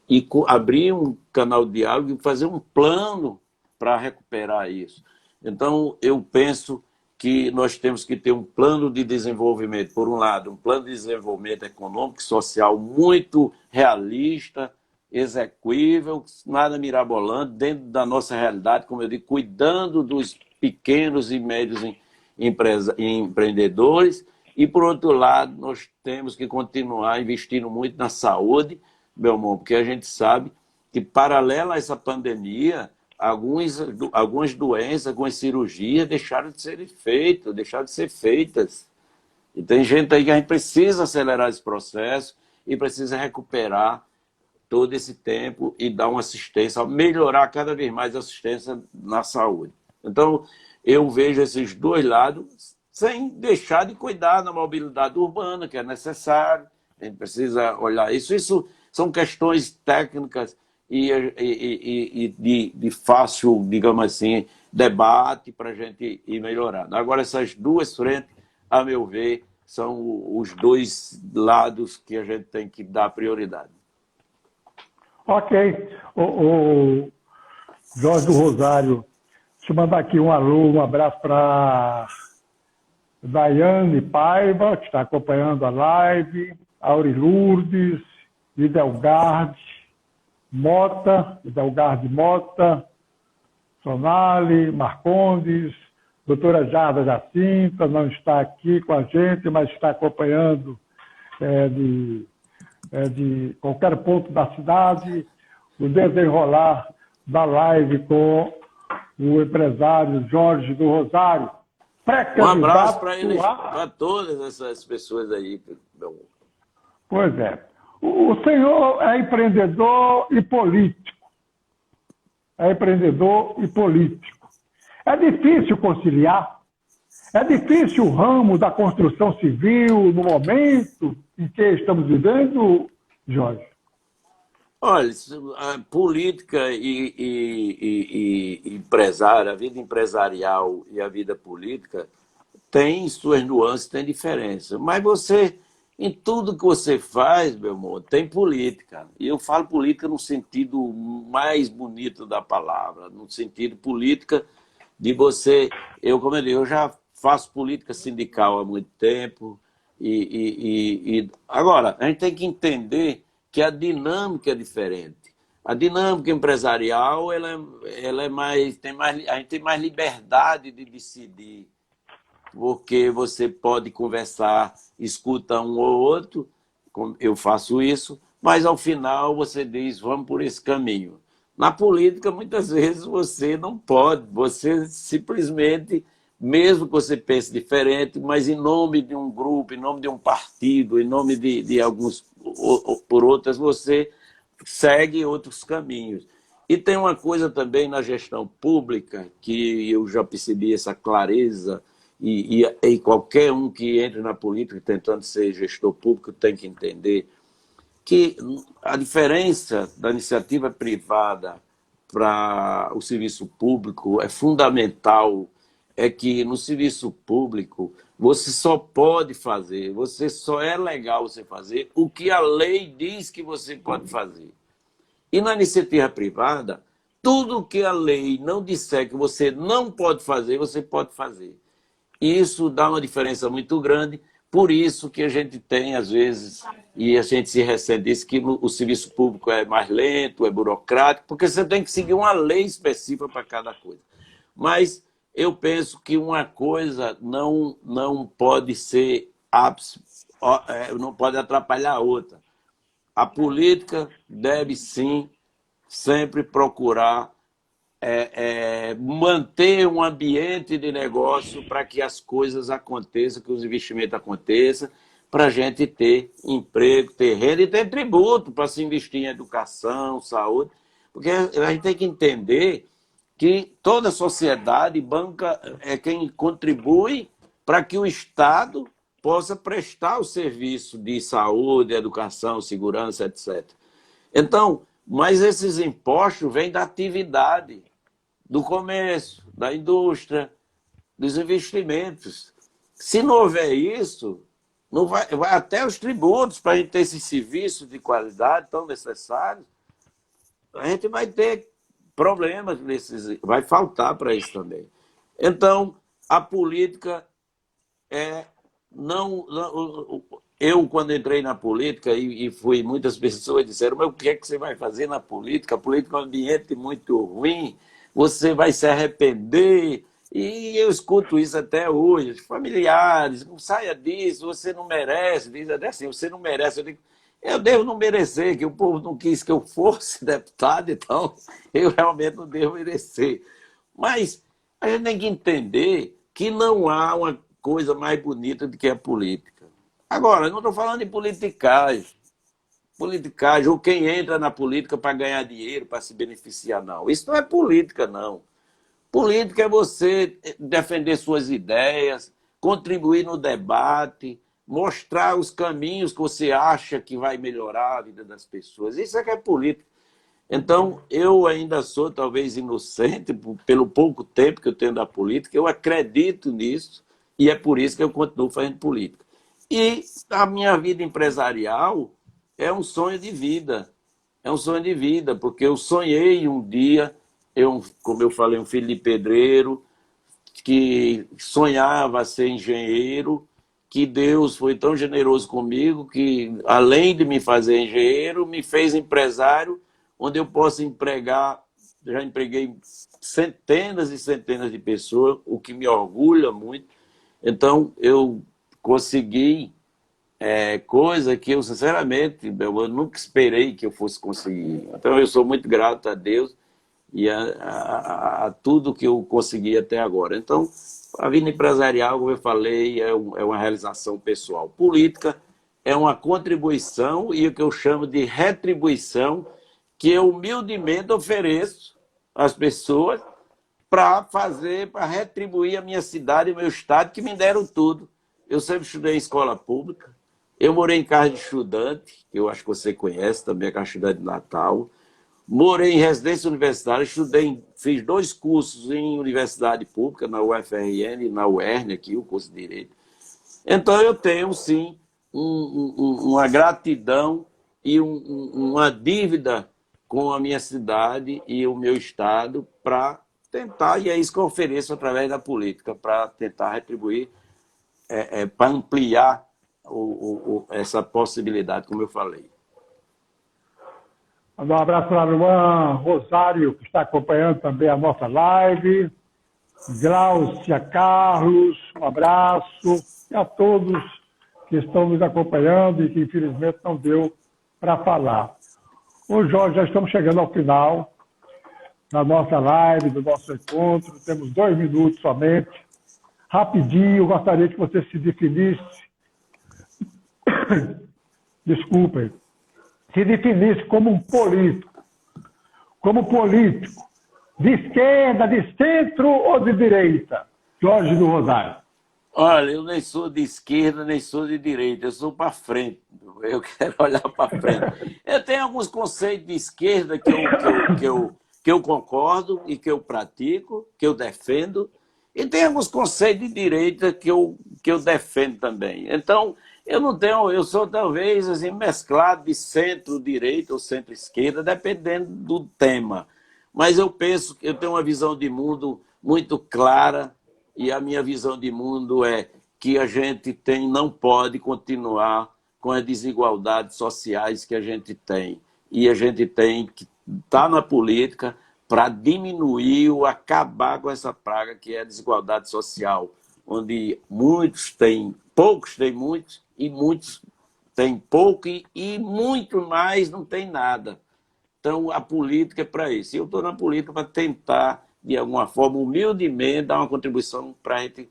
e abrir um canal de diálogo e fazer um plano para recuperar isso. Então, eu penso que nós temos que ter um plano de desenvolvimento, por um lado, um plano de desenvolvimento econômico e social muito realista, execuível, nada mirabolante, dentro da nossa realidade, como eu digo, cuidando dos pequenos e médios empreendedores, e, por outro lado, nós temos que continuar investindo muito na saúde, Belmont, porque a gente sabe que, paralelo a essa pandemia, algumas doenças, algumas cirurgias deixaram de serem feitas, deixaram de ser feitas. E tem gente aí que a gente precisa acelerar esse processo e precisa recuperar todo esse tempo e dar uma assistência, melhorar cada vez mais a assistência na saúde. Então, eu vejo esses dois lados, sem deixar de cuidar da mobilidade urbana, que é necessário, a gente precisa olhar isso. Isso são questões técnicas e de fácil, digamos assim, debate para a gente ir melhorando. Agora, essas duas frentes, a meu ver, são os dois lados que a gente tem que dar prioridade. Ok. O Jorge do Rosário, deixa eu mandar aqui um alô, um abraço para Daiane Paiva, que está acompanhando a live, Auri Lourdes, Idelgarde Mota, Sonali, Marcondes, doutora Jarda Jacinta, não está aqui com a gente, mas está acompanhando de qualquer ponto da cidade o desenrolar da live com o empresário Jorge do Rosário. Um abraço para eles, para todas essas pessoas aí. Pois é. O senhor é empreendedor e político. É difícil conciliar? É difícil o ramo da construção civil no momento em que estamos vivendo, Jorge? Olha, a política e empresária, a vida empresarial e a vida política tem suas nuances, tem diferença. Mas você, em tudo que você faz, meu amor, tem política. E eu falo política no sentido mais bonito da palavra, no sentido política de você... Como eu digo, eu já faço política sindical há muito tempo. Agora, a gente tem que entender que a dinâmica é diferente. A dinâmica empresarial, ela é mais, a gente tem mais liberdade de decidir, porque você pode conversar, escuta um ou outro, eu faço isso, mas ao final você diz, vamos por esse caminho. Na política, muitas vezes você não pode, você simplesmente, mesmo que você pense diferente, mas em nome de um grupo, em nome de um partido, em nome de alguns por outras, você segue outros caminhos. E tem uma coisa também na gestão pública, que eu já percebi essa clareza, e qualquer um que entre na política tentando ser gestor público tem que entender que a diferença da iniciativa privada para o serviço público é fundamental, é que no serviço público você só pode fazer, só é legal você fazer o que a lei diz que você pode fazer. E na iniciativa privada, tudo que a lei não disser que você não pode fazer, você pode fazer. E isso dá uma diferença muito grande, por isso que a gente tem, às vezes, e a gente se ressente disso, que o serviço público é mais lento, é burocrático, porque você tem que seguir uma lei específica para cada coisa. Mas eu penso que uma coisa não pode ser não pode atrapalhar a outra. A política deve, sim, sempre procurar manter um ambiente de negócio para que as coisas aconteçam, que os investimentos aconteçam, para a gente ter emprego, ter renda e ter tributo para se investir em educação, saúde. Porque a gente tem que entender que toda a sociedade banca é quem contribui para que o Estado possa prestar o serviço de saúde, educação, segurança, etc. Então, mas esses impostos vêm da atividade, do comércio, da indústria, dos investimentos. Se não houver isso, não vai até os tributos para a gente ter esses serviços de qualidade tão necessários, a gente vai ter problemas vai faltar para isso também. Então, a política é não eu, quando entrei na política, e fui, muitas pessoas disseram, mas o que é que você vai fazer na política? A política é um ambiente muito ruim, você vai se arrepender. E eu escuto isso até hoje, familiares, não saia disso, você não merece, diz até assim, você não merece. Eu digo, eu devo não merecer, que o povo não quis que eu fosse deputado, então eu realmente não devo merecer. Mas a gente tem que entender que não há uma coisa mais bonita do que a política. Agora, eu não estou falando de politicagem, ou quem entra na política para ganhar dinheiro, para se beneficiar, não. Isso não é política, não. Política é você defender suas ideias, contribuir no debate, mostrar os caminhos que você acha que vai melhorar a vida das pessoas. Isso é que é política. Então, eu ainda sou talvez inocente, pelo pouco tempo que eu tenho da política, eu acredito nisso e é por isso que eu continuo fazendo política. E a minha vida empresarial é um sonho de vida. É um sonho de vida, porque eu sonhei um dia, como eu falei, um filho de pedreiro, que sonhava ser engenheiro, que Deus foi tão generoso comigo que, além de me fazer engenheiro, me fez empresário, onde eu posso empregar, já empreguei centenas e centenas de pessoas, o que me orgulha muito. Então, eu consegui coisa que eu, sinceramente, eu nunca esperei que eu fosse conseguir. Então, eu sou muito grato a Deus e a tudo que eu consegui até agora. Então, a vida empresarial, como eu falei, é uma realização pessoal. Política é uma contribuição e o que eu chamo de retribuição que eu humildemente ofereço às pessoas para retribuir a minha cidade e o meu estado, que me deram tudo. Eu sempre estudei em escola pública, eu morei em casa de estudante, que eu acho que você conhece também, a Casa de Estudante de Natal. Morei em residência universitária, fiz 2 cursos em universidade pública, na UFRN e na UERN, aqui, o curso de Direito. Então, eu tenho, sim, uma gratidão e uma dívida com a minha cidade e o meu estado para tentar, e é isso que eu ofereço através da política, para tentar retribuir, para ampliar essa possibilidade, como eu falei. Mandar um abraço para a irmã Rosário, que está acompanhando também a nossa live. Gláucia, Carlos, um abraço. E a todos que estão nos acompanhando e que infelizmente não deu para falar. Ô Jorge, já estamos chegando ao final da nossa live, do nosso encontro. Temos 2 minutos somente. Rapidinho, gostaria que você se definisse. Desculpem. Se definisse como um político. Como político. De esquerda, de centro ou de direita? Jorge do Rosário. Olha, eu nem sou de esquerda, nem sou de direita, eu sou para frente. Eu quero olhar para frente. Eu tenho alguns conceitos de esquerda que eu concordo e que eu pratico, que eu defendo, e tem alguns conceitos de direita que eu defendo também. Então, eu sou talvez assim, mesclado de centro-direita ou centro-esquerda, dependendo do tema. Mas eu penso que eu tenho uma visão de mundo muito clara, e a minha visão de mundo é que a gente não pode continuar com as desigualdades sociais que a gente tem. E a gente tem que estar na política para diminuir ou acabar com essa praga que é a desigualdade social, onde poucos têm muitos, e muitos têm pouco, e muito mais não tem nada. Então, a política é para isso. E eu estou na política para tentar, de alguma forma, humildemente, dar uma contribuição para a gente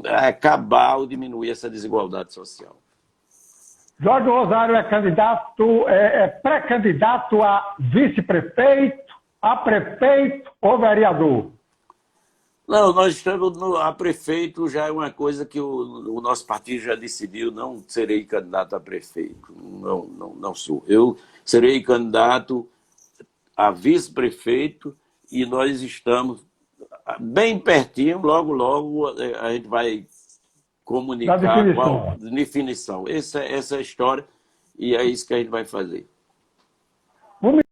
acabar ou diminuir essa desigualdade social. Jorge Rosário é pré-candidato a vice-prefeito, a prefeito ou vereador? Não, nós estamos a prefeito, já é uma coisa que o nosso partido já decidiu, não serei candidato a prefeito, não sou. Eu serei candidato a vice-prefeito e nós estamos bem pertinho, logo, logo a gente vai Da comunicar qual definição. definição. Essa é a história e é isso que a gente vai fazer. Vamos